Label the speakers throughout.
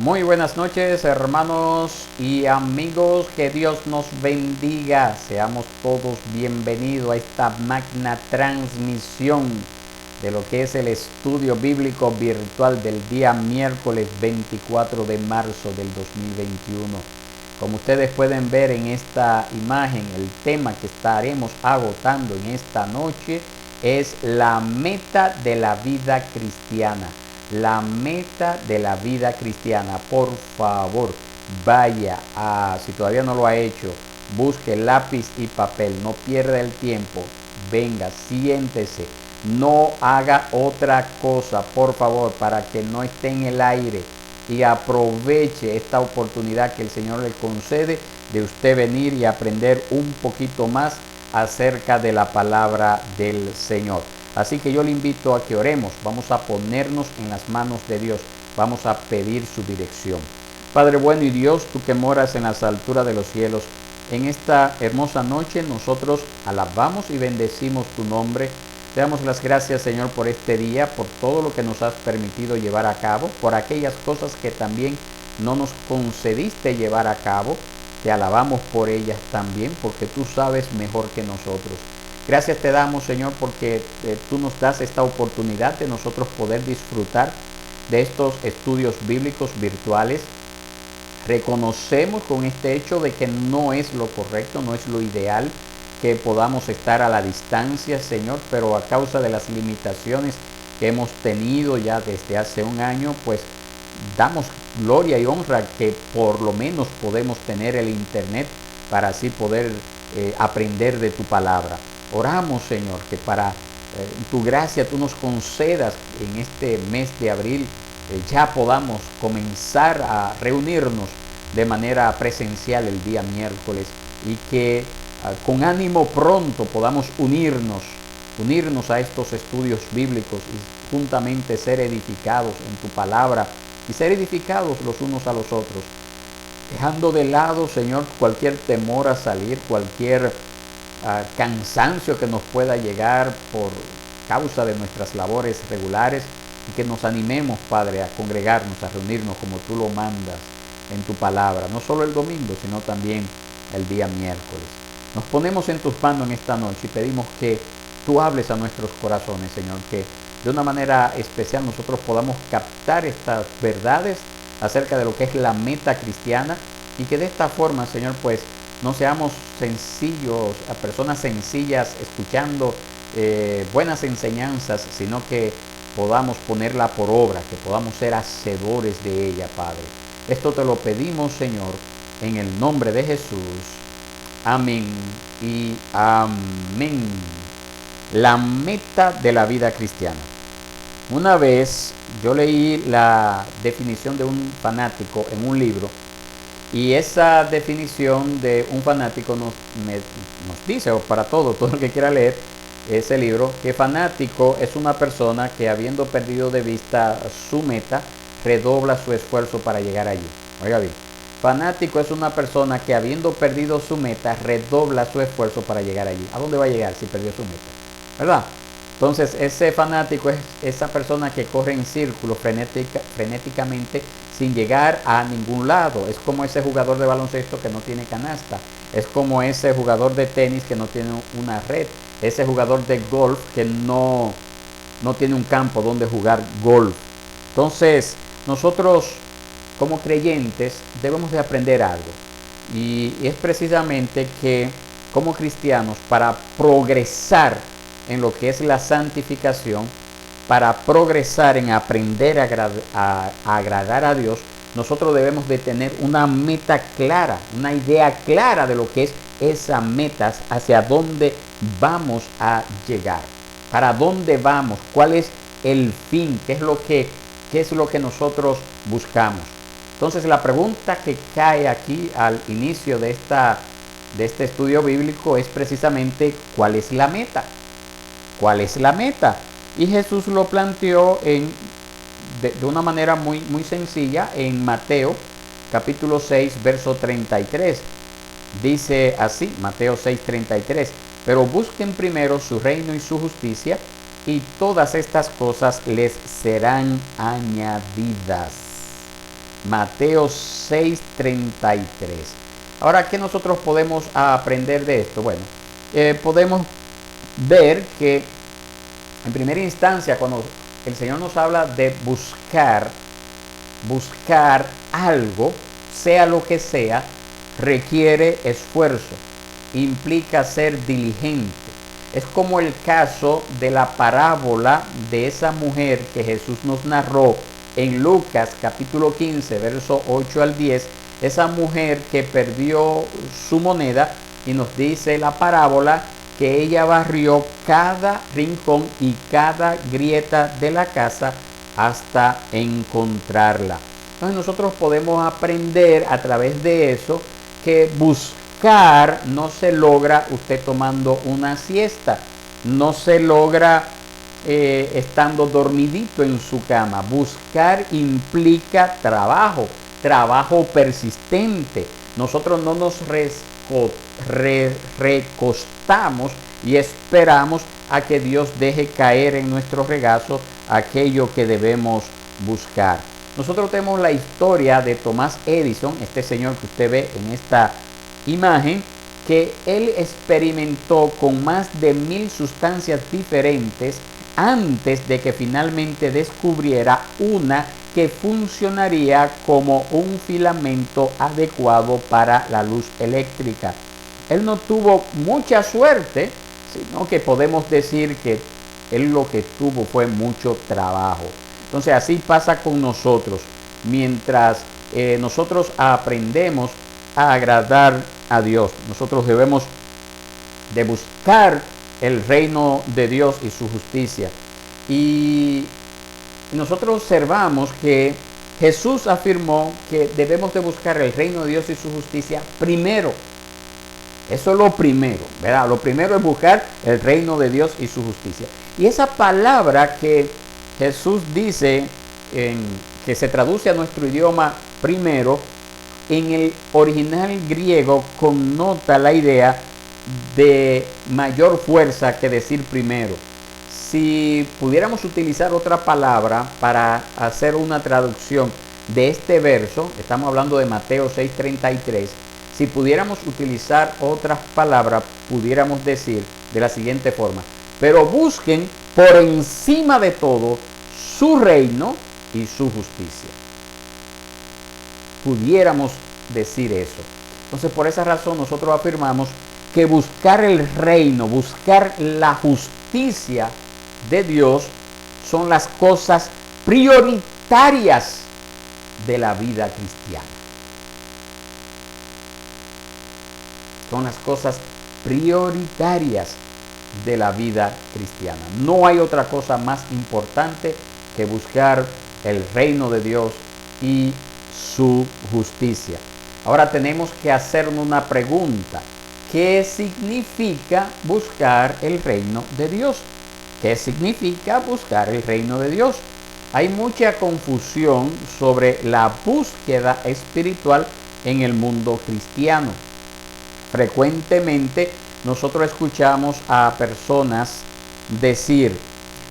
Speaker 1: Muy buenas noches, hermanos y amigos, que Dios nos bendiga. Seamos todos bienvenidos a esta magna transmisión de lo que es el estudio bíblico virtual del día miércoles 24 de marzo del 2021. Como ustedes pueden ver en esta imagen, el tema que estaremos agotando en esta noche es la meta de la vida cristiana. La meta de la vida cristiana. Por favor, vaya si todavía no lo ha hecho, busque lápiz y papel, no pierda el tiempo, venga, siéntese, no haga otra cosa, por favor, para que no esté en el aire, y aproveche esta oportunidad que el Señor le concede de usted venir y aprender un poquito más acerca de la palabra del Señor. Así que yo le invito a que oremos. Vamos a ponernos en las manos de Dios. Vamos a pedir su dirección. Padre bueno y Dios, tú que moras en las alturas de los cielos, en esta hermosa noche nosotros alabamos y bendecimos tu nombre. Te damos las gracias, Señor, por este día, por todo lo que nos has permitido llevar a cabo, por aquellas cosas que también no nos concediste llevar a cabo. Te alabamos por ellas también, porque tú sabes mejor que nosotros. Gracias te damos, Señor, porque tú nos das esta oportunidad de nosotros poder disfrutar de estos estudios bíblicos virtuales. Reconocemos con este hecho de que no es lo correcto, no es lo ideal que podamos estar a la distancia, Señor, pero a causa de las limitaciones que hemos tenido ya desde hace un año, pues damos gloria y honra que por lo menos podemos tener el internet para así poder aprender de tu palabra. Oramos, Señor, que para tu gracia tú nos concedas en este mes de abril ya podamos comenzar a reunirnos de manera presencial el día miércoles, y que con ánimo pronto podamos unirnos a estos estudios bíblicos y juntamente ser edificados en tu palabra y ser edificados los unos a los otros, dejando de lado, Señor, cualquier temor a salir, cualquier cansancio que nos pueda llegar por causa de nuestras labores regulares, y que nos animemos, Padre, a congregarnos, a reunirnos como tú lo mandas en tu palabra, no solo el domingo, sino también el día miércoles. Nos ponemos en tus manos en esta noche y pedimos que tú hables a nuestros corazones, Señor, que de una manera especial nosotros podamos captar estas verdades acerca de lo que es la meta cristiana, y que de esta forma, Señor, pues no seamos sencillos, personas sencillas escuchando buenas enseñanzas, sino que podamos ponerla por obra, que podamos ser hacedores de ella, Padre. Esto te lo pedimos, Señor, en el nombre de Jesús. Amén y amén. La meta de la vida cristiana. Una vez yo leí la definición de un fanático en un libro, y esa definición de un fanático nos dice, o para todo el que quiera leer ese libro, que fanático es una persona que, habiendo perdido de vista su meta, redobla su esfuerzo para llegar allí. Oiga bien, fanático es una persona que, habiendo perdido su meta, redobla su esfuerzo para llegar allí. ¿A dónde va a llegar si perdió su meta? ¿Verdad? Entonces, ese fanático es esa persona que corre en círculos frenéticamente sin llegar a ningún lado. Es como ese jugador de baloncesto que no tiene canasta. Es como ese jugador de tenis que no tiene una red. Ese jugador de golf que no tiene un campo donde jugar golf. Entonces, nosotros como creyentes debemos de aprender algo. Y es precisamente que como cristianos, para progresar en lo que es la santificación, para progresar en aprender a agradar a Dios, nosotros debemos de tener una meta clara, una idea clara de lo que es esa meta, hacia dónde vamos a llegar, para dónde vamos, cuál es el fin, qué es lo que nosotros buscamos. Entonces, la pregunta que cae aquí al inicio de este estudio bíblico es precisamente: ¿cuál es la meta? ¿Cuál es la meta? Y Jesús lo planteó de una manera muy sencilla en Mateo capítulo 6, verso 33. Dice así, Mateo 6, 33: pero busquen primero su reino y su justicia, y todas estas cosas les serán añadidas. Mateo 6:33. Ahora, ¿qué nosotros podemos aprender de esto? Bueno, podemos ver que en primera instancia, cuando el Señor nos habla de buscar algo, sea lo que sea, requiere esfuerzo, implica ser diligente. Es como el caso de la parábola de esa mujer que Jesús nos narró en Lucas capítulo 15, verso 8 al 10, esa mujer que perdió su moneda, y nos dice la parábola que ella barrió cada rincón y cada grieta de la casa hasta encontrarla. Entonces nosotros podemos aprender a través de eso que buscar no se logra usted tomando una siesta, no se logra estando dormidito en su cama. Buscar implica trabajo persistente. Nosotros no nos recostamos y esperamos a que Dios deje caer en nuestro regazo aquello que debemos buscar. Nosotros tenemos la historia de Thomas Edison, este señor que usted ve en esta imagen, que él experimentó con más de 1000 sustancias diferentes antes de que finalmente descubriera una que funcionaría como un filamento adecuado para la luz eléctrica. Él no tuvo mucha suerte, sino que podemos decir que él lo que tuvo fue mucho trabajo. Entonces así pasa con nosotros. Mientras nosotros aprendemos a agradar a Dios, nosotros debemos de buscar el reino de Dios y su justicia. Y nosotros observamos que Jesús afirmó que debemos de buscar el reino de Dios y su justicia primero. Eso es lo primero, ¿verdad? Lo primero es buscar el reino de Dios y su justicia. Y esa palabra que Jesús dice, que se traduce a nuestro idioma primero, en el original griego connota la idea de mayor fuerza que decir primero. Si pudiéramos utilizar otra palabra para hacer una traducción de este verso, estamos hablando de Mateo 6:33, si pudiéramos utilizar otras palabras, pudiéramos decir de la siguiente forma: pero busquen por encima de todo su reino y su justicia. Pudiéramos decir eso. Entonces, por esa razón nosotros afirmamos que buscar el reino, buscar la justicia de Dios son las cosas prioritarias de la vida cristiana. Son las cosas prioritarias de la vida cristiana. No hay otra cosa más importante que buscar el reino de Dios y su justicia. Ahora tenemos que hacernos una pregunta: ¿qué significa buscar el reino de Dios? ¿Qué significa buscar el reino de Dios? Hay mucha confusión sobre la búsqueda espiritual en el mundo cristiano. Frecuentemente nosotros escuchamos a personas decir: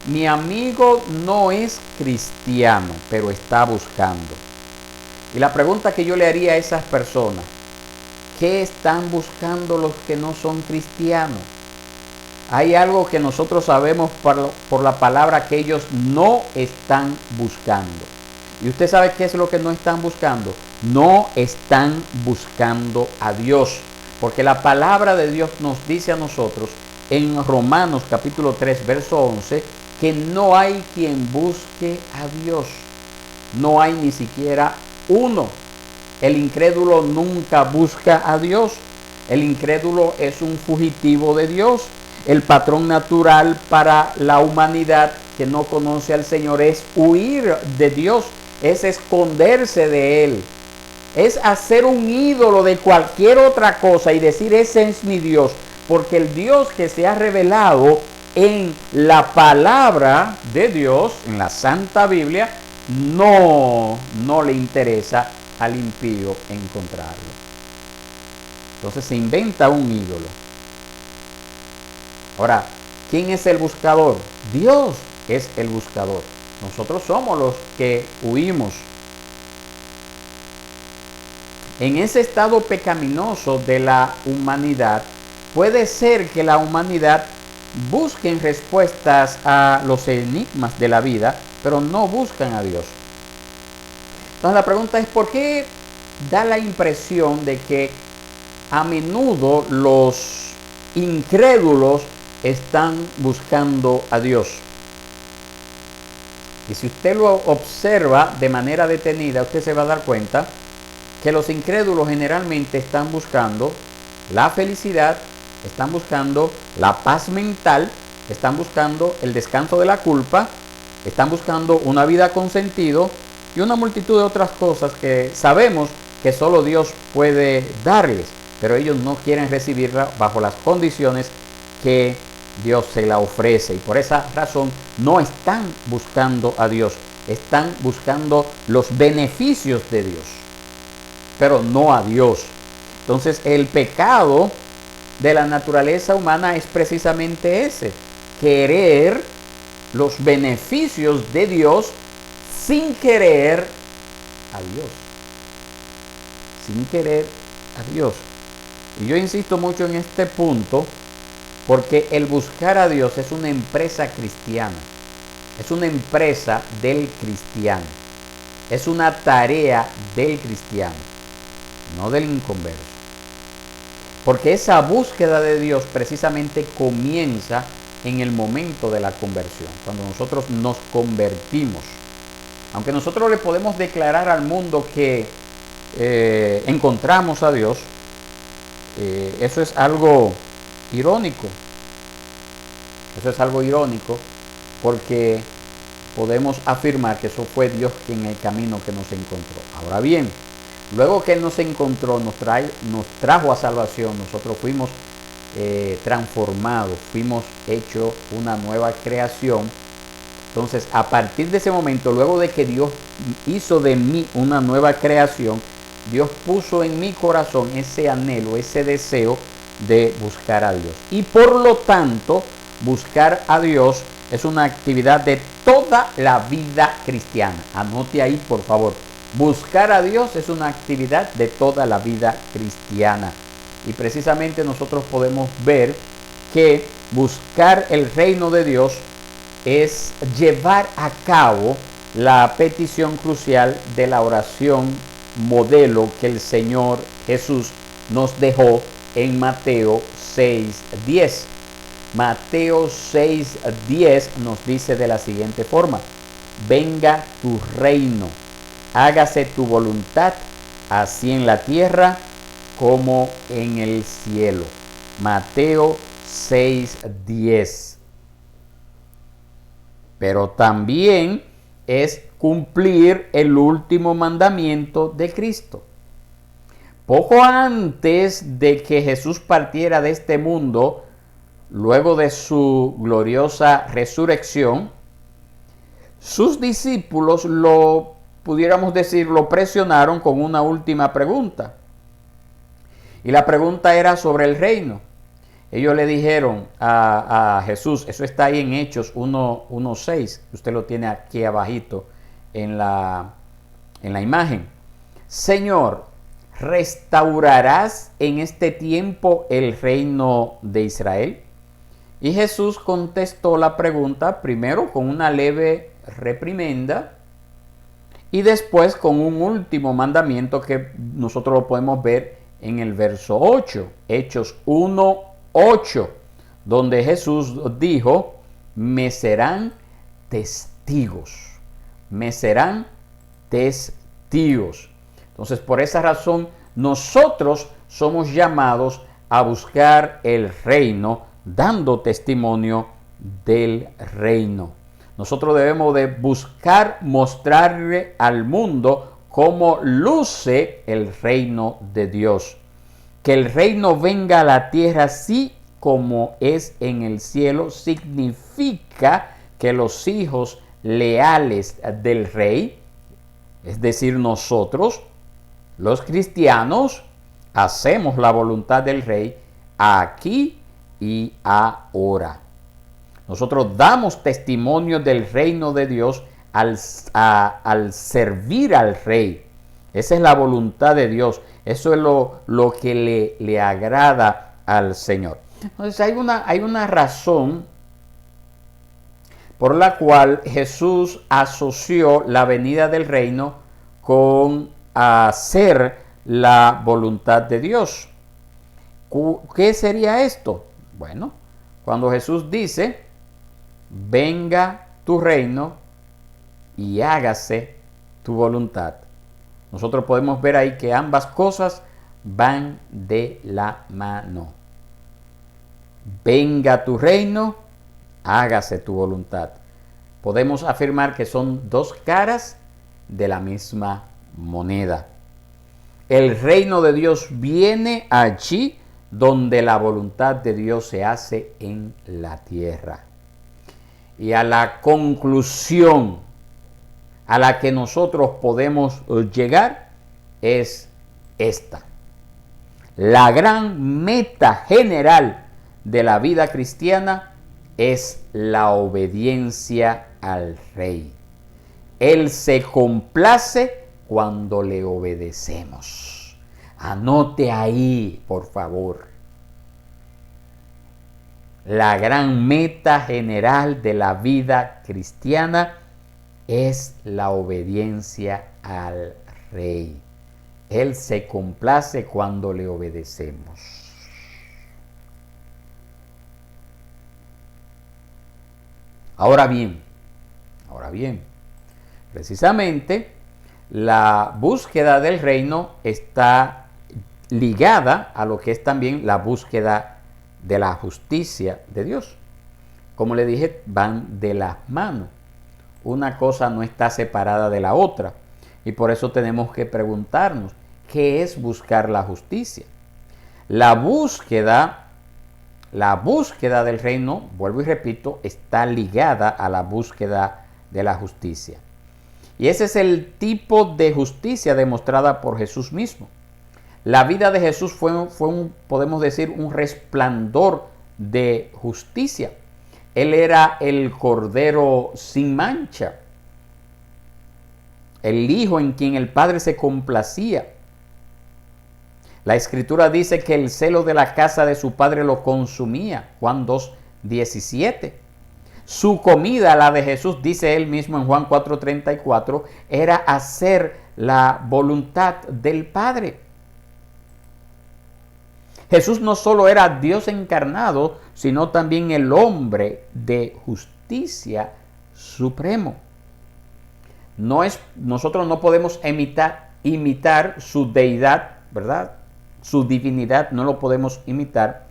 Speaker 1: mi amigo no es cristiano, pero está buscando. Y la pregunta que yo le haría a esas personas: ¿qué están buscando los que no son cristianos? Hay algo que nosotros sabemos por la palabra que ellos no están buscando. ¿Y usted sabe qué es lo que no están buscando? No están buscando a Dios. Porque la palabra de Dios nos dice a nosotros en Romanos capítulo 3, verso 11, que no hay quien busque a Dios. No hay ni siquiera uno. El incrédulo nunca busca a Dios. El incrédulo es un fugitivo de Dios. El patrón natural para la humanidad que no conoce al Señor es huir de Dios, es esconderse de Él, es hacer un ídolo de cualquier otra cosa y decir: ese es mi Dios, porque el Dios que se ha revelado en la palabra de Dios, en la Santa Biblia, no le interesa al impío encontrarlo. Entonces se inventa un ídolo. Ahora, ¿quién es el buscador? Dios es el buscador. Nosotros somos los que huimos. en ese estado pecaminoso de la humanidad, puede ser que la humanidad busquen respuestas a los enigmas de la vida, pero no buscan a Dios. Entonces la pregunta es, ¿por qué da la impresión de que a menudo los incrédulos están buscando a Dios? Y si usted lo observa de manera detenida, usted se va a dar cuenta que los incrédulos generalmente están buscando la felicidad, están buscando la paz mental, están buscando el descanso de la culpa, están buscando una vida con sentido y una multitud de otras cosas que sabemos que solo Dios puede darles, pero ellos no quieren recibirla bajo las condiciones que Dios se la ofrece, y por esa razón no están buscando a Dios, están buscando los beneficios de Dios, pero no a Dios. Entonces el pecado de la naturaleza humana es precisamente ese: querer los beneficios de Dios sin querer a Dios. Sin querer a Dios. Y yo insisto mucho en este punto porque el buscar a Dios es una empresa cristiana. Es una empresa del cristiano. Es una tarea del cristiano, no del inconverso. Porque esa búsqueda de Dios precisamente comienza en el momento de la conversión, cuando nosotros nos convertimos. Aunque nosotros le podemos declarar al mundo que encontramos a Dios, eso es algo irónico. Eso es algo irónico porque podemos afirmar que eso fue Dios quien en el camino que nos encontró. Ahora bien, luego que Él nos encontró, nos trajo a salvación, nosotros fuimos transformados, fuimos hechos una nueva creación. Entonces, a partir de ese momento, luego de que Dios hizo de mí una nueva creación, Dios puso en mi corazón ese anhelo, ese deseo de buscar a Dios. Y por lo tanto, buscar a Dios es una actividad de toda la vida cristiana. Anote ahí, por favor. Buscar a Dios es una actividad de toda la vida cristiana. Y precisamente nosotros podemos ver que buscar el reino de Dios es llevar a cabo la petición crucial de la oración modelo que el Señor Jesús nos dejó en Mateo 6:10. Mateo 6:10 nos dice de la siguiente forma: venga tu reino, hágase tu voluntad, así en la tierra como en el cielo. Mateo 6:10. Pero también es cumplir el último mandamiento de Cristo. Poco antes de que Jesús partiera de este mundo, luego de su gloriosa resurrección, sus discípulos lo presionaron con una última pregunta. Y la pregunta era sobre el reino. Ellos le dijeron a Jesús, eso está ahí en Hechos 1:6, usted lo tiene aquí abajito en la imagen. Señor, ¿restaurarás en este tiempo el reino de Israel? Y Jesús contestó la pregunta primero con una leve reprimenda y después con un último mandamiento que nosotros lo podemos ver en el verso 8, Hechos 1:8, donde Jesús dijo: me serán testigos, me serán testigos. Entonces, por esa razón, nosotros somos llamados a buscar el reino, dando testimonio del reino. Nosotros debemos de buscar mostrarle al mundo cómo luce el reino de Dios. Que el reino venga a la tierra así como es en el cielo significa que los hijos leales del rey, es decir, nosotros, los cristianos, hacemos la voluntad del rey aquí y ahora. Nosotros damos testimonio del reino de Dios al servir al rey, Esa es la voluntad de Dios. Eso es lo que le agrada al Señor. Entonces hay una razón por la cual Jesús asoció la venida del reino con hacer la voluntad de Dios. ¿Qué sería esto? Bueno, cuando Jesús dice, venga tu reino y hágase tu voluntad. Nosotros podemos ver ahí que ambas cosas van de la mano. Venga tu reino, hágase tu voluntad. Podemos afirmar que son dos caras de la misma moneda. El reino de Dios viene allí donde la voluntad de Dios se hace en la tierra. Y a la conclusión a la que nosotros podemos llegar es esta. La gran meta general de la vida cristiana es la obediencia al Rey. Él se complace cuando le obedecemos. Anote ahí, por favor. La gran meta general de la vida cristiana es la obediencia al Rey. Él se complace cuando le obedecemos. Ahora bien, precisamente la búsqueda del reino está ligada a lo que es también la búsqueda de la justicia de Dios. Como le dije, van de las manos. Una cosa no está separada de la otra. Y por eso tenemos que preguntarnos, ¿qué es buscar la justicia? La búsqueda del reino, vuelvo y repito, está ligada a la búsqueda de la justicia. Y ese es el tipo de justicia demostrada por Jesús mismo. La vida de Jesús fue podemos decir, un resplandor de justicia. Él era el Cordero sin mancha, el Hijo en quien el Padre se complacía. La Escritura dice que el celo de la casa de su Padre lo consumía. Juan 2:17. Su comida, la de Jesús, dice él mismo en Juan 4:34, era hacer la voluntad del Padre. Jesús no solo era Dios encarnado, sino también el hombre de justicia supremo. Nosotros no podemos imitar su deidad, ¿verdad? Su divinidad no lo podemos imitar,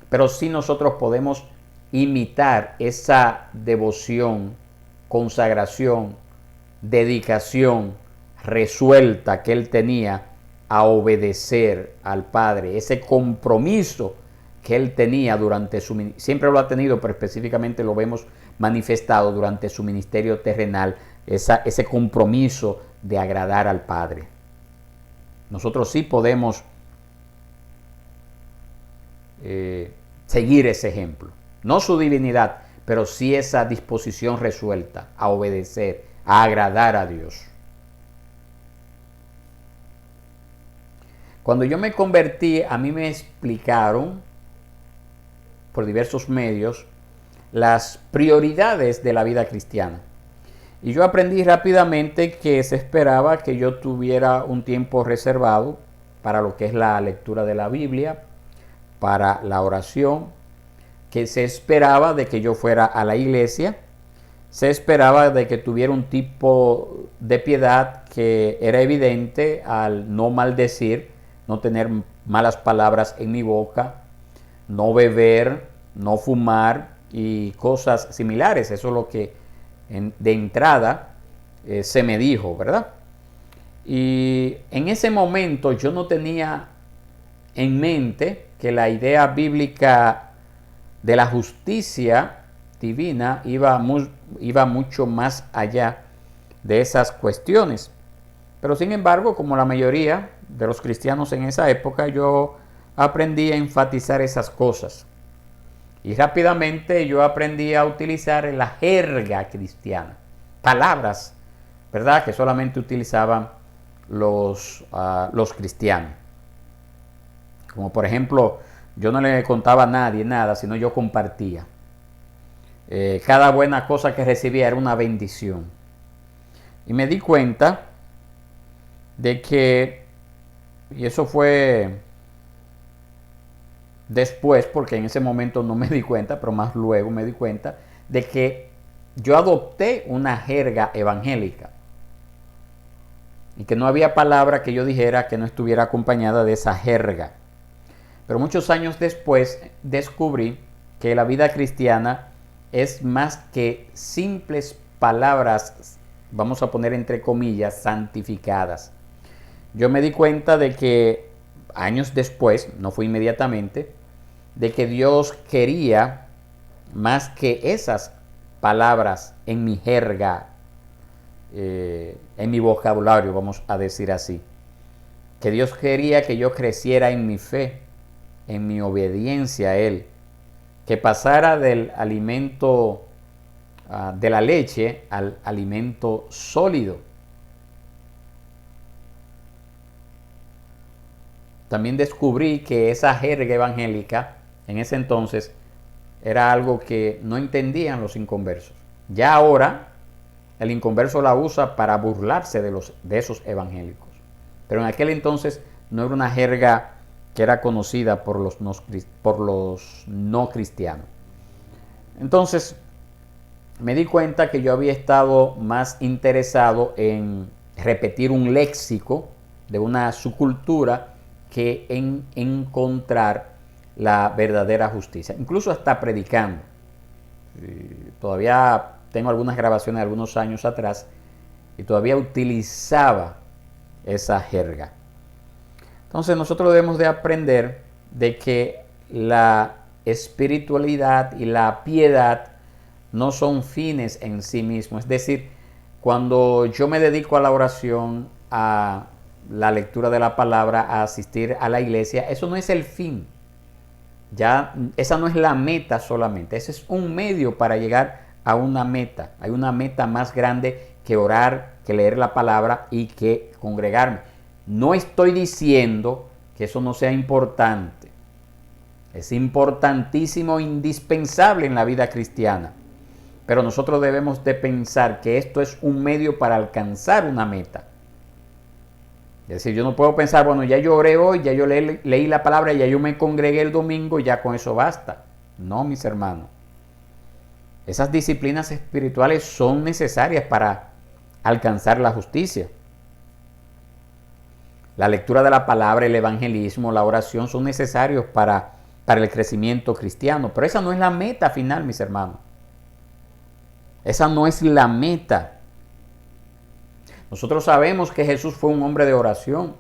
Speaker 1: pero sí nosotros podemos imitar esa devoción, consagración, dedicación resuelta que él tenía a obedecer al Padre, ese compromiso que él tenía durante su ministerio, siempre lo ha tenido, pero específicamente lo vemos manifestado durante su ministerio terrenal, ese compromiso de agradar al Padre. Nosotros sí podemos seguir ese ejemplo, no su divinidad, pero sí esa disposición resuelta a obedecer, a agradar a Dios. Cuando yo me convertí, a mí me explicaron por diversos medios las prioridades de la vida cristiana. Y yo aprendí rápidamente que se esperaba que yo tuviera un tiempo reservado para lo que es la lectura de la Biblia, para la oración, que se esperaba de que yo fuera a la iglesia, se esperaba de que tuviera un tipo de piedad que era evidente al no maldecir, no tener malas palabras en mi boca, no beber, no fumar y cosas similares. Eso es lo que de entrada se me dijo, ¿verdad? Y en ese momento yo no tenía en mente que la idea bíblica de la justicia divina iba mucho más allá de esas cuestiones. Pero sin embargo, como la mayoría de los cristianos en esa época, yo aprendí a enfatizar esas cosas. Y rápidamente yo aprendí a utilizar la jerga cristiana, palabras, ¿verdad?, que solamente utilizaban los cristianos. Como por ejemplo, yo no le contaba a nadie nada, sino yo compartía. Cada buena cosa que recibía era una bendición. Y me di cuenta de que, y eso fue después, porque en ese momento no me di cuenta, pero más luego me di cuenta de que yo adopté una jerga evangélica y que no había palabra que yo dijera que no estuviera acompañada de esa jerga. Pero muchos años después descubrí que la vida cristiana es más que simples palabras, vamos a poner entre comillas, santificadas. Yo me di cuenta de que años después, no fue inmediatamente, de que Dios quería más que esas palabras en mi jerga, en mi vocabulario, vamos a decir así. Que Dios quería que yo creciera en mi fe, en mi obediencia a Él, que pasara del alimento de la leche al alimento sólido. También descubrí que esa jerga evangélica en ese entonces era algo que no entendían los inconversos. Ya ahora el inconverso la usa para burlarse de esos evangélicos. Pero en aquel entonces no era una jerga que era conocida por los no cristianos. Entonces me di cuenta que yo había estado más interesado en repetir un léxico de una subcultura que en encontrar la verdadera justicia. Incluso hasta predicando. Todavía tengo algunas grabaciones de algunos años atrás y todavía utilizaba esa jerga. Entonces nosotros debemos de aprender de que la espiritualidad y la piedad no son fines en sí mismos. Es decir, cuando yo me dedico a la oración, a la lectura de la palabra, a asistir a la iglesia, eso no es el fin. Ya esa no es la meta solamente. Ese es un medio para llegar a una meta. Hay una meta más grande que orar, que leer la palabra y que congregarme. No estoy diciendo que eso no sea importante. Es importantísimo, indispensable en la vida cristiana. Pero nosotros debemos de pensar que esto es un medio para alcanzar una meta. Es decir, yo no puedo pensar, bueno, ya yo oré hoy, ya yo leí la palabra, ya yo me congregué el domingo y ya con eso basta. No, mis hermanos. Esas disciplinas espirituales son necesarias para alcanzar la justicia. La lectura de la palabra, el evangelismo, la oración son necesarios para el crecimiento cristiano. Pero esa no es la meta final, mis hermanos. Esa no es la meta. Nosotros sabemos que Jesús fue un hombre de oración,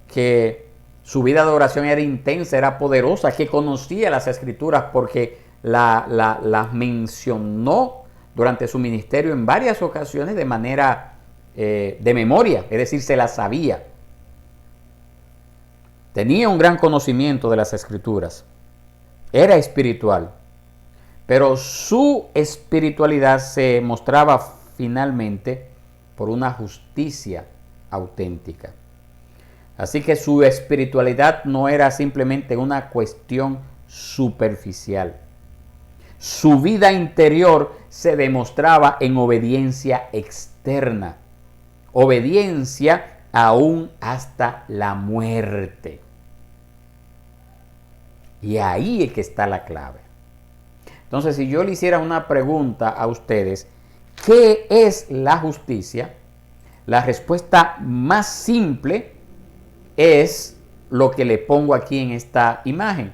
Speaker 1: que su vida de oración era intensa, era poderosa, que conocía las Escrituras porque las mencionó durante su ministerio en varias ocasiones de manera de memoria, es decir, se las sabía. Tenía un gran conocimiento de las Escrituras, era espiritual, pero su espiritualidad se mostraba finalmente por una justicia auténtica. Así que su espiritualidad no era simplemente una cuestión superficial. Su vida interior se demostraba en obediencia externa, obediencia aún hasta la muerte. Y ahí es que está la clave. Entonces, si yo le hiciera una pregunta a ustedes, ¿qué es la justicia? La respuesta más simple es lo que le pongo aquí en esta imagen.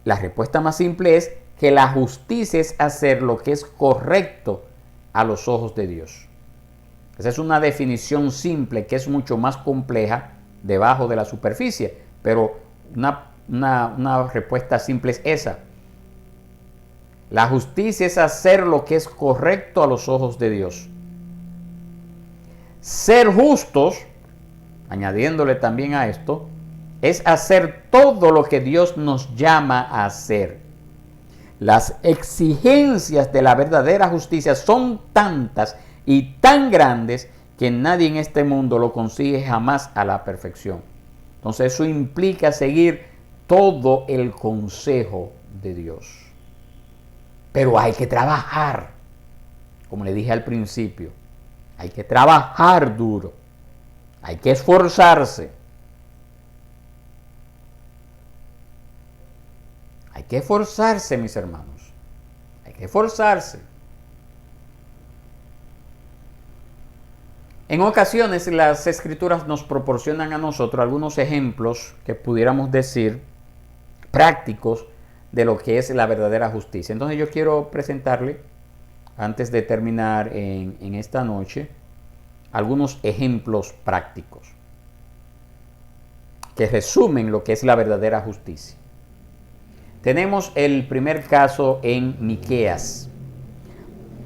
Speaker 1: La respuesta más simple es que la justicia es hacer lo que es correcto a los ojos de Dios. Esa es una definición simple que es mucho más compleja debajo de la superficie, pero una respuesta simple es esa. La justicia es hacer lo que es correcto a los ojos de Dios. Ser justos, añadiéndole también a esto, es hacer todo lo que Dios nos llama a hacer. Las exigencias de la verdadera justicia son tantas y tan grandes que nadie en este mundo lo consigue jamás a la perfección. Entonces eso implica seguir todo el consejo de Dios. Pero hay que trabajar, como le dije al principio, hay que trabajar duro, hay que esforzarse. Hay que esforzarse, mis hermanos, hay que esforzarse. En ocasiones las escrituras nos proporcionan a nosotros algunos ejemplos que pudiéramos decir prácticos de lo que es la verdadera justicia. Entonces yo quiero presentarle, antes de terminar en esta noche, algunos ejemplos prácticos que resumen lo que es la verdadera justicia. Tenemos el primer caso en Miqueas.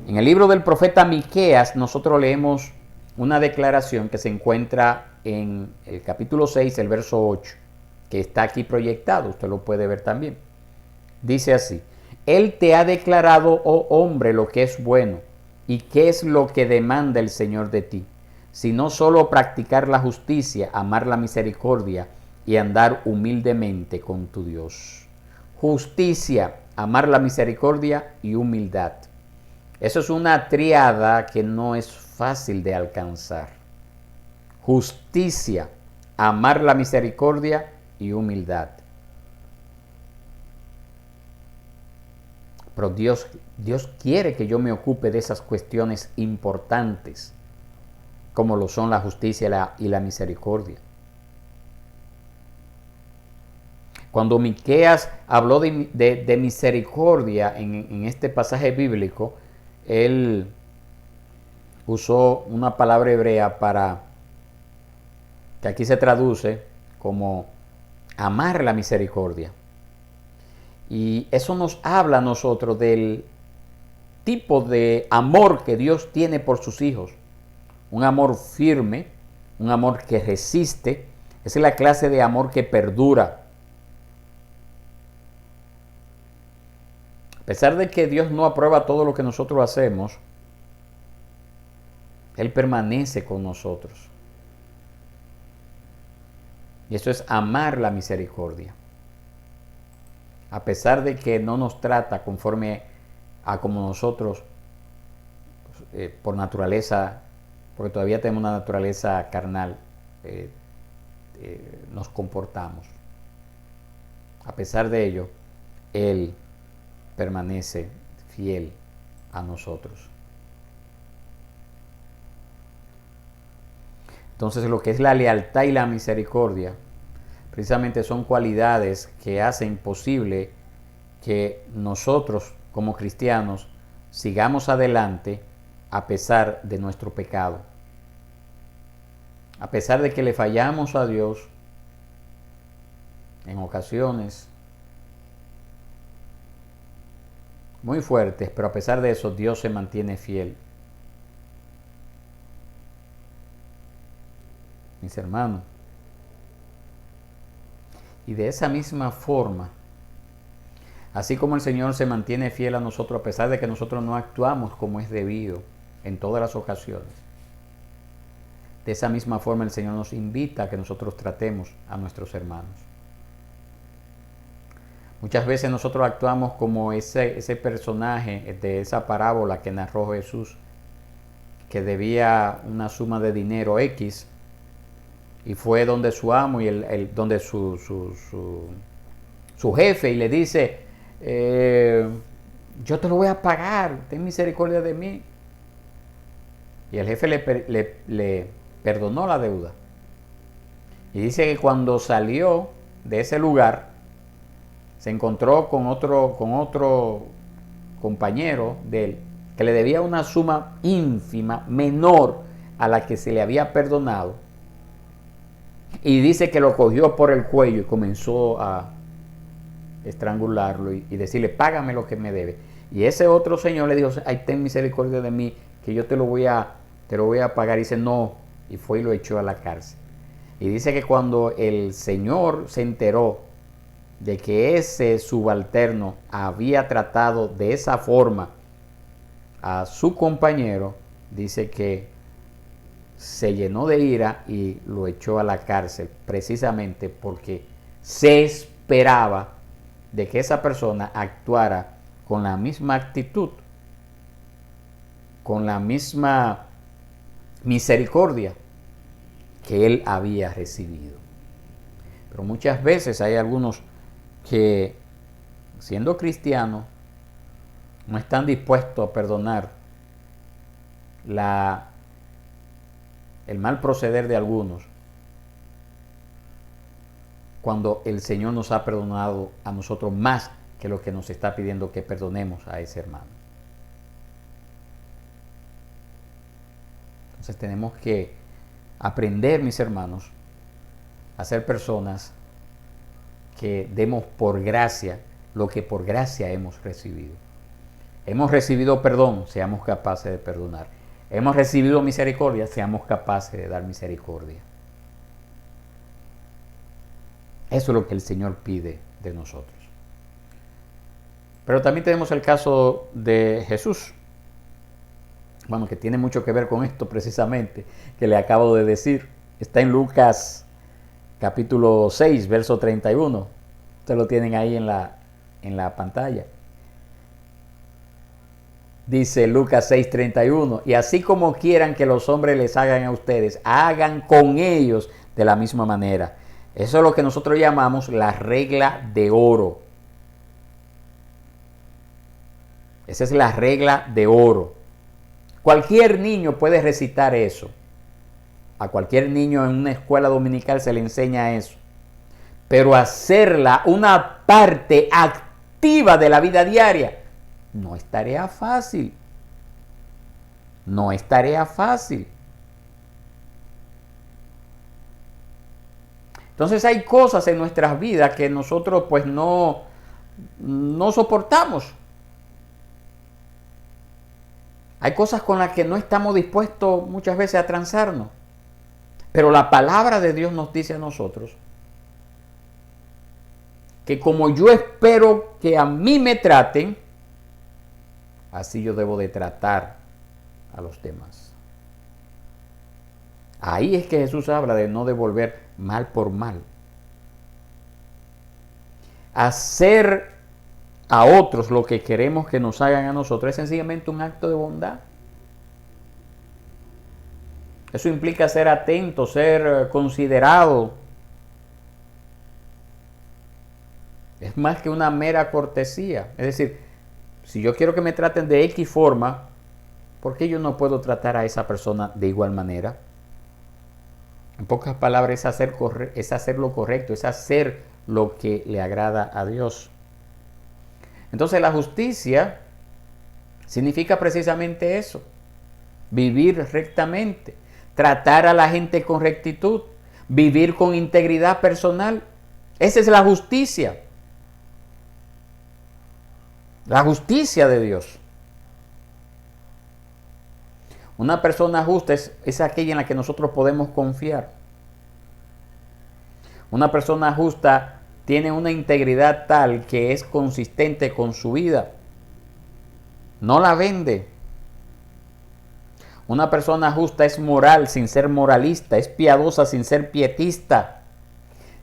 Speaker 1: En el libro del profeta Miqueas nosotros leemos una declaración que se encuentra en el capítulo 6, el verso 8, que está aquí proyectado, usted lo puede ver también. Dice así: Él te ha declarado, oh hombre, lo que es bueno, y qué es lo que demanda el Señor de ti, sino solo practicar la justicia, amar la misericordia y andar humildemente con tu Dios. Justicia, amar la misericordia y humildad. Eso es una tríada que no es fácil de alcanzar. Justicia, amar la misericordia y humildad. Pero Dios quiere que yo me ocupe de esas cuestiones importantes, como lo son la justicia y la misericordia. Cuando Miqueas habló de misericordia en este pasaje bíblico, él usó una palabra hebrea que aquí se traduce como amar la misericordia. Y eso nos habla a nosotros del tipo de amor que Dios tiene por sus hijos. Un amor firme, un amor que resiste. Esa es la clase de amor que perdura. A pesar de que Dios no aprueba todo lo que nosotros hacemos, Él permanece con nosotros. Y eso es amar la misericordia. A pesar de que no nos trata conforme a como nosotros, por naturaleza, porque todavía tenemos una naturaleza carnal, nos comportamos. A pesar de ello, Él permanece fiel a nosotros. Entonces, lo que es la lealtad y la misericordia, precisamente son cualidades que hacen posible que nosotros, como cristianos, sigamos adelante a pesar de nuestro pecado. A pesar de que le fallamos a Dios en ocasiones muy fuertes, pero a pesar de eso Dios se mantiene fiel. Mis hermanos, y de esa misma forma, así como el Señor se mantiene fiel a nosotros a pesar de que nosotros no actuamos como es debido en todas las ocasiones, de esa misma forma el Señor nos invita a que nosotros tratemos a nuestros hermanos. Muchas veces nosotros actuamos como ese personaje de esa parábola que narró Jesús, que debía una suma de dinero X, y fue donde su amo y donde su jefe, y le dice: yo te lo voy a pagar, ten misericordia de mí. Y el jefe le perdonó la deuda. Y dice que cuando salió de ese lugar, se encontró con otro compañero de él, que le debía una suma ínfima, menor a la que se le había perdonado. Y dice que lo cogió por el cuello y comenzó a estrangularlo y decirle: págame lo que me debe. Y ese otro señor le dijo: ay, ten misericordia de mí, que yo te lo voy a pagar. Y dice: no, y fue y lo echó a la cárcel. Y dice que cuando el Señor se enteró de que ese subalterno había tratado de esa forma a su compañero, dice que se llenó de ira y lo echó a la cárcel, precisamente porque se esperaba de que esa persona actuara con la misma actitud, con la misma misericordia que él había recibido. Pero muchas veces hay algunos que, siendo cristianos, no están dispuestos a perdonar el mal proceder de algunos, cuando el Señor nos ha perdonado a nosotros más que lo que nos está pidiendo que perdonemos a ese hermano. Entonces tenemos que aprender, mis hermanos, a ser personas que demos por gracia lo que por gracia hemos recibido. Hemos recibido perdón, seamos capaces de perdonar. Hemos recibido misericordia, seamos capaces de dar misericordia. Eso es lo que el Señor pide de nosotros. Pero también tenemos el caso de Jesús. Bueno, que tiene mucho que ver con esto precisamente que le acabo de decir. Está en Lucas capítulo 6, verso 31. Ustedes lo tienen ahí en la pantalla. Dice Lucas 6, 31. Y así como quieran que los hombres les hagan a ustedes, hagan con ellos de la misma manera. Eso es lo que nosotros llamamos la regla de oro. Esa es la regla de oro. Cualquier niño puede recitar eso. A cualquier niño en una escuela dominical se le enseña eso. Pero hacerla una parte activa de la vida diaria no es tarea fácil. No es tarea fácil. Entonces hay cosas en nuestras vidas que nosotros pues no soportamos. Hay cosas con las que no estamos dispuestos muchas veces a transarnos. Pero la palabra de Dios nos dice a nosotros que como yo espero que a mí me traten, así yo debo de tratar a los demás. Ahí es que Jesús habla de no devolver mal por mal. Hacer a otros lo que queremos que nos hagan a nosotros es sencillamente un acto de bondad. Eso implica ser atento, ser considerado. Es más que una mera cortesía. Es decir, si yo quiero que me traten de X forma, ¿por qué yo no puedo tratar a esa persona de igual manera? En pocas palabras, es hacer lo correcto, es hacer lo que le agrada a Dios. Entonces la justicia significa precisamente eso. Vivir rectamente, tratar a la gente con rectitud, vivir con integridad personal. Esa es la justicia. La justicia de Dios. Una persona justa es aquella en la que nosotros podemos confiar. Una persona justa tiene una integridad tal que es consistente con su vida. No la vende. Una persona justa es moral sin ser moralista, es piadosa sin ser pietista.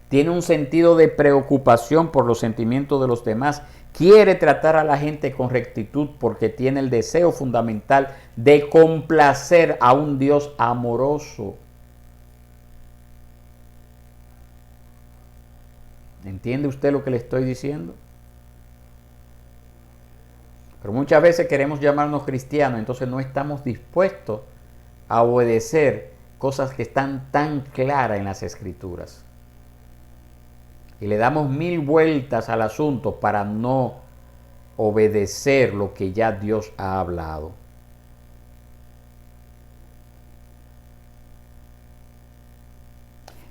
Speaker 1: Tiene un sentido de preocupación por los sentimientos de los demás. Quiere tratar a la gente con rectitud porque tiene el deseo fundamental de complacer a un Dios amoroso. ¿Entiende usted lo que le estoy diciendo? Pero muchas veces queremos llamarnos cristianos, entonces no estamos dispuestos a obedecer cosas que están tan claras en las Escrituras. Y le damos 1000 vueltas al asunto para no obedecer lo que ya Dios ha hablado.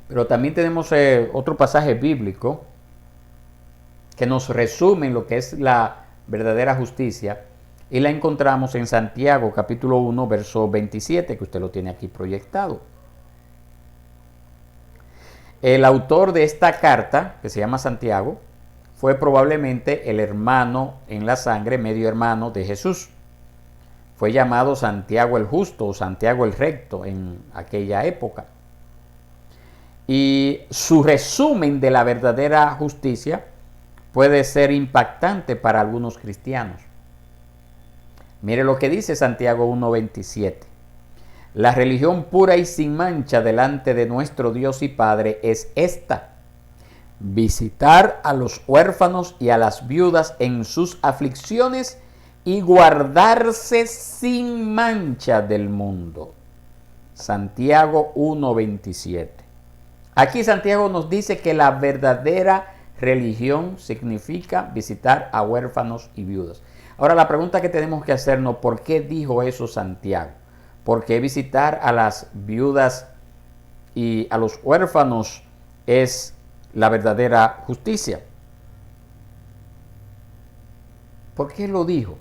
Speaker 1: Pero también tenemos otro pasaje bíblico que nos resume lo que es la verdadera justicia, y la encontramos en Santiago capítulo 1 verso 27, que usted lo tiene aquí proyectado. El autor de esta carta, que se llama Santiago, fue probablemente el hermano en la sangre, medio hermano de Jesús. Fue llamado Santiago el Justo o Santiago el Recto en aquella época. Y su resumen de la verdadera justicia puede ser impactante para algunos cristianos. Mire lo que dice Santiago 1:27. La religión pura y sin mancha delante de nuestro Dios y Padre es esta: visitar a los huérfanos y a las viudas en sus aflicciones y guardarse sin mancha del mundo. Santiago 1:27. Aquí Santiago nos dice que la verdadera religión significa visitar a huérfanos y viudas. Ahora la pregunta que tenemos que hacernos: ¿por qué dijo eso Santiago? ¿Por qué visitar a las viudas y a los huérfanos es la verdadera justicia? ¿Por qué lo dijo?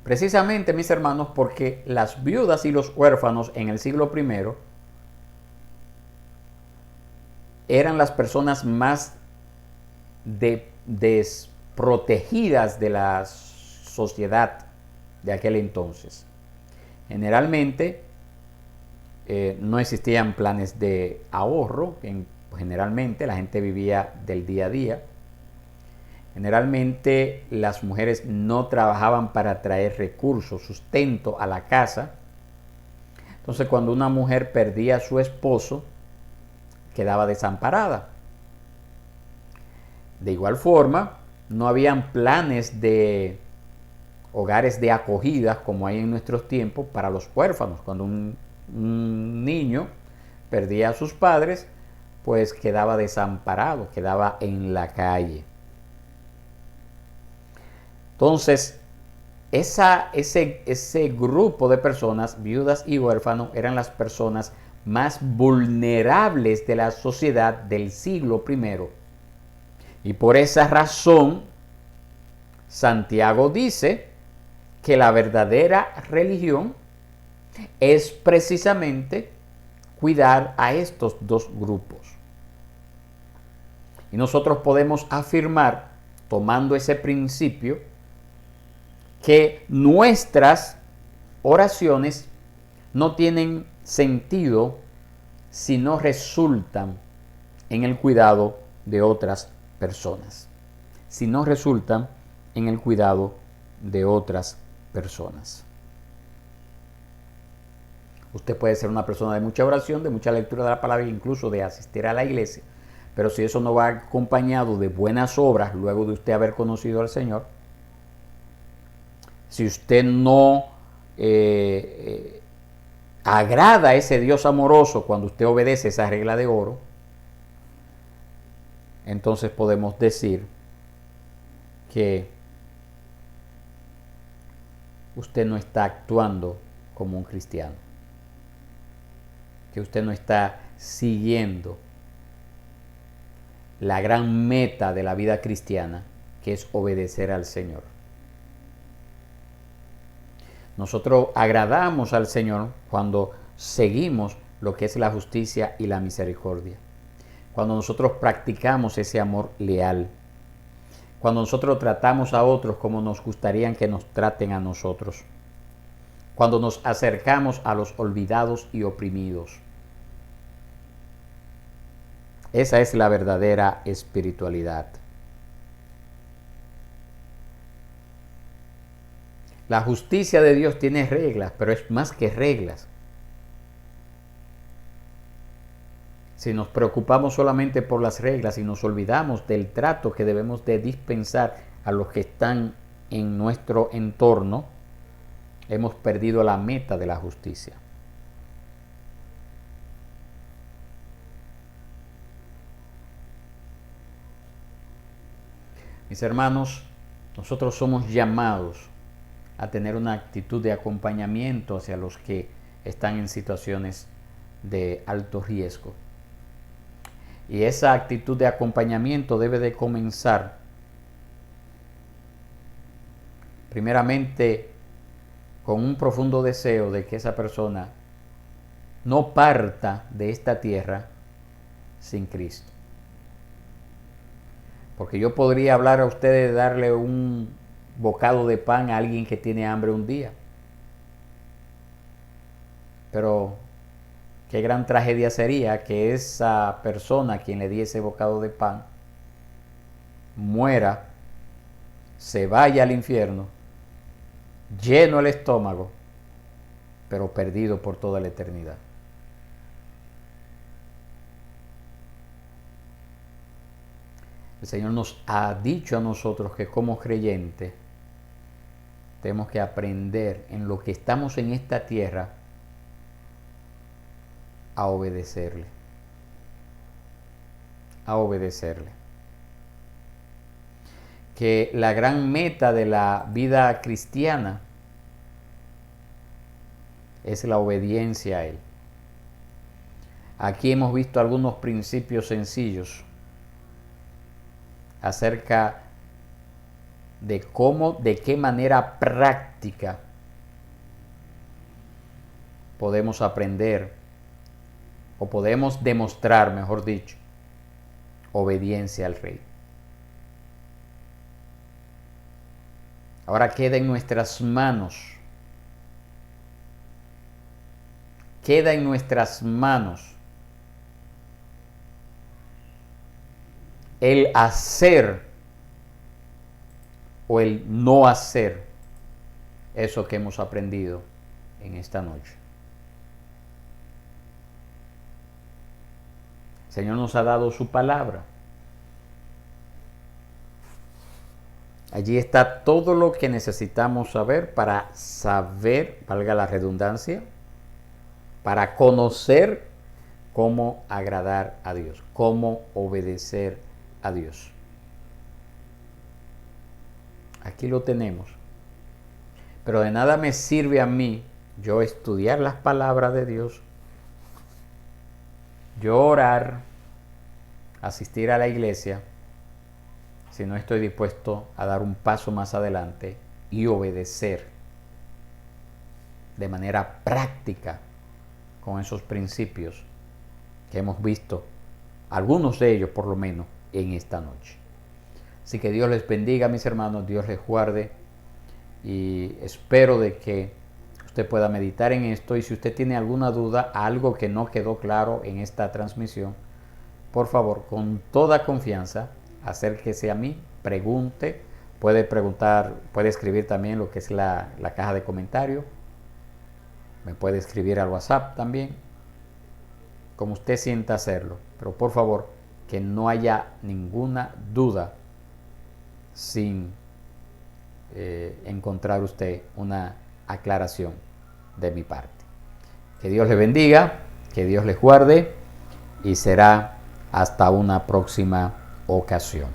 Speaker 1: Precisamente, mis hermanos, porque las viudas y los huérfanos en el siglo I eran las personas más desprotegidas de la sociedad de aquel entonces. Generalmente no existían planes de ahorro, generalmente la gente vivía del día a día. Generalmente las mujeres no trabajaban para traer recursos, sustento a la casa. Entonces, cuando una mujer perdía a su esposo, quedaba desamparada. De igual forma, no habían planes de hogares de acogida como hay en nuestros tiempos para los huérfanos. Cuando un niño perdía a sus padres, pues quedaba desamparado, quedaba en la calle. Entonces, ese grupo de personas, viudas y huérfanos, eran las personas más vulnerables de la sociedad del siglo I. Y por esa razón, Santiago dice que la verdadera religión es precisamente cuidar a estos dos grupos. Y nosotros podemos afirmar, tomando ese principio, que nuestras oraciones no tienen sentido si no resultan en el cuidado de otras personas. Si no resultan en el cuidado de otras personas. Usted puede ser una persona de mucha oración, de mucha lectura de la palabra, incluso de asistir a la iglesia, pero si eso no va acompañado de buenas obras luego de usted haber conocido al Señor, si usted no agrada a ese Dios amoroso cuando usted obedece esa regla de oro, entonces podemos decir que usted no está actuando como un cristiano, que usted no está siguiendo la gran meta de la vida cristiana, que es obedecer al Señor. Nosotros agradamos al Señor cuando seguimos lo que es la justicia y la misericordia. Cuando nosotros practicamos ese amor leal. Cuando nosotros tratamos a otros como nos gustaría que nos traten a nosotros. Cuando nos acercamos a los olvidados y oprimidos. Esa es la verdadera espiritualidad. La justicia de Dios tiene reglas, pero es más que reglas. Si nos preocupamos solamente por las reglas y nos olvidamos del trato que debemos de dispensar a los que están en nuestro entorno, hemos perdido la meta de la justicia. Mis hermanos, nosotros somos llamados a tener una actitud de acompañamiento hacia los que están en situaciones de alto riesgo. Y esa actitud de acompañamiento debe de comenzar primeramente con un profundo deseo de que esa persona no parta de esta tierra sin Cristo. Porque yo podría hablar a ustedes, darle un bocado de pan a alguien que tiene hambre un día. Pero qué gran tragedia sería que esa persona a quien le diese bocado de pan muera, se vaya al infierno, lleno el estómago, pero perdido por toda la eternidad. El Señor nos ha dicho a nosotros que como creyentes tenemos que aprender en lo que estamos en esta tierra a obedecerle. A obedecerle. Que la gran meta de la vida cristiana es la obediencia a Él. Aquí hemos visto algunos principios sencillos acerca de cómo, de qué manera práctica podemos aprender o podemos demostrar, mejor dicho, obediencia al Rey. Ahora queda en nuestras manos, el hacer o el no hacer eso que hemos aprendido en esta noche. El Señor nos ha dado su palabra. Allí está todo lo que necesitamos saber para saber, valga la redundancia, para conocer cómo agradar a Dios, cómo obedecer a Dios. Aquí lo tenemos. Pero de nada me sirve a mí yo estudiar las palabras de Dios, yo orar, asistir a la iglesia, si no estoy dispuesto a dar un paso más adelante y obedecer de manera práctica con esos principios que hemos visto, algunos de ellos por lo menos, en esta noche. Así que Dios les bendiga, mis hermanos, Dios les guarde y espero de que usted pueda meditar en esto, y si usted tiene alguna duda, algo que no quedó claro en esta transmisión, por favor, con toda confianza, acérquese a mí, pregunte, puede preguntar, puede escribir también lo que es la caja de comentarios, me puede escribir al WhatsApp también, como usted sienta hacerlo, pero por favor, que no haya ninguna duda sin encontrar usted una aclaración de mi parte. Que Dios le bendiga, que Dios les guarde y será hasta una próxima ocasión.